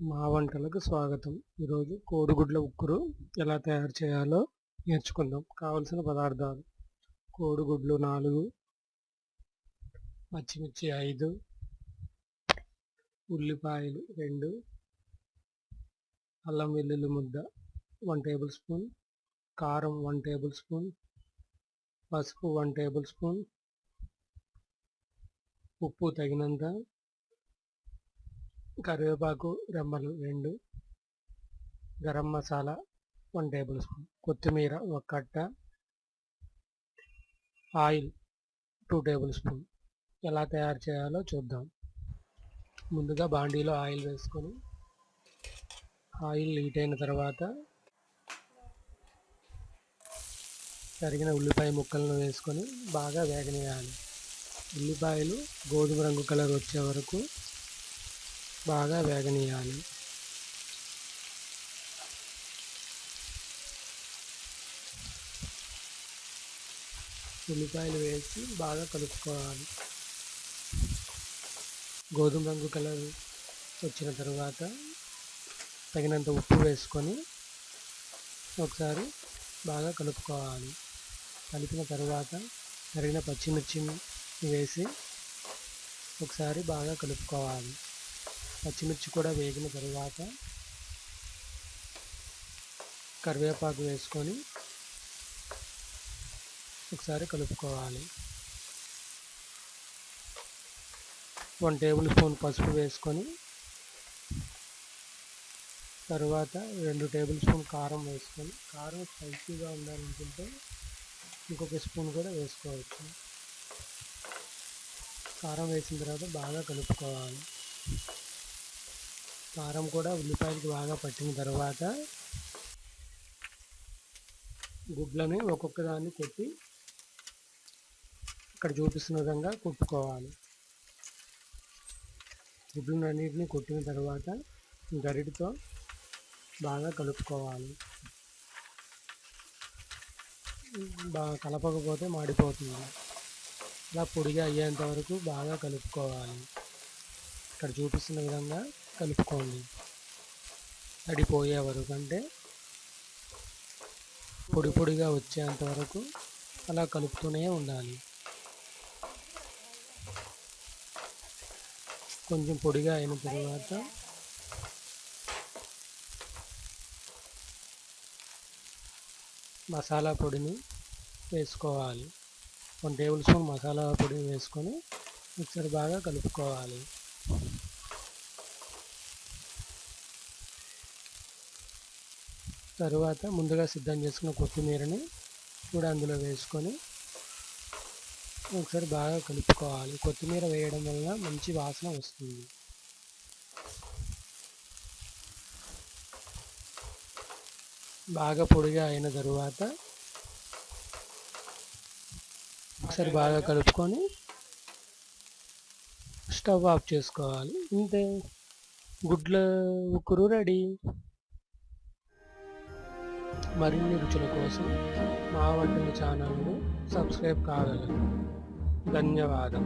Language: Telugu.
మా వంటలకు స్వాగతం. ఈరోజు కోడిగుడ్ల ఉక్కురు ఎలా తయారు చేయాలో నేర్చుకుందాం. కావలసిన పదార్థాలు: కోడిగుడ్లు 4, పచ్చిమిర్చి 5, ఉల్లిపాయలు 2, అల్లం వెల్లుల్లి ముద్ద 1 టేబుల్ స్పూన్, కారం 1 టేబుల్ స్పూన్, పసుపు 1 టేబుల్ స్పూన్, ఉప్పు తగినంత, కరివేపాకు రెమ్మలు 2, గరం మసాలా 1 టేబుల్ స్పూన్, కొత్తిమీర 1 కట్ట, ఆయిల్ 2 టేబుల్ స్పూన్. ఎలా తయారు చేయాలో చూద్దాం. ముందుగా బాండీలో ఆయిల్ వేసుకొని ఆయిల్ హీట్ అయిన తర్వాత తరిగిన ఉల్లిపాయ ముక్కలను వేసుకొని బాగా వేగనియాలి. ఉల్లిపాయలు గోధుమ రంగు కలర్ వచ్చే వరకు బాగా వేగనియాలి. ఉల్లిపాయలు వేసి బాగా కలుపుకోవాలి. గోధుమ రంగు కలర్ వచ్చిన తర్వాత తగినంత ఉప్పు వేసుకొని ఒకసారి బాగా కలుపుకోవాలి. కలిపిన తర్వాత తరిగిన పచ్చిమిర్చిని వేసి ఒకసారి బాగా కలుపుకోవాలి. పచ్చిమిర్చి కూడా వేగిన తర్వాత కరివేపాకు వేసుకొని ఒకసారి కలుపుకోవాలి. 1 టేబుల్ స్పూన్ పసుపు వేసుకొని తర్వాత 2 టేబుల్ స్పూన్ కారం వేసుకొని, కారం స్పైసీగా ఉండాలనుకుంటే ఇంకొక స్పూన్ కూడా వేసుకోవచ్చు. కారం వేసిన తర్వాత బాగా కలుపుకోవాలి. కారం కూడా ఉల్లిపాయలకి బాగా పట్టిన తర్వాత గుడ్లని ఒక్కొక్క దాన్ని కొట్టి ఇక్కడ చూపిస్తున్న విధంగా కొట్టుకోవాలి. గుడ్లను అన్నిటిని కొట్టిన తర్వాత గరిటతో బాగా కలుపుకోవాలి. బాగా కలపకపోతే మాడిపోతుంది. ఇలా పొడిగా అయ్యేంత వరకు బాగా కలుపుకోవాలి. ఇక్కడ చూపిస్తున్న విధంగా కలుపుకోండి. తడిపోయే వరకు, అంటే పొడి పొడిగా వచ్చేంత వరకు అలా కలుపుతూనే ఉండాలి. కొంచెం పొడిగా అయిన తర్వాత మసాలా పొడిని వేసుకోవాలి. 1 టేబుల్ స్పూన్ మసాలా పొడిని వేసుకొని ఒకసారి బాగా కలుపుకోవాలి. తరువాత ముందుగా సిద్ధం చేసుకున్న కొత్తిమీరని కూడా అందులో వేసుకొని ఒకసారి బాగా కలుపుకోవాలి. కొత్తిమీర వేయడం వల్ల మంచి వాసన వస్తుంది. బాగా పొడిగా అయిన తరువాత ఒకసారి బాగా కలుపుకొని స్టవ్ ఆఫ్ చేసుకోవాలి. ఇంతే, గుడ్ల ఉక్కురు రెడీ. మరిన్ని రుచుల కోసం మా వంటల ఛానల్ను సబ్స్క్రైబ్ కాగలరు. ధన్యవాదం.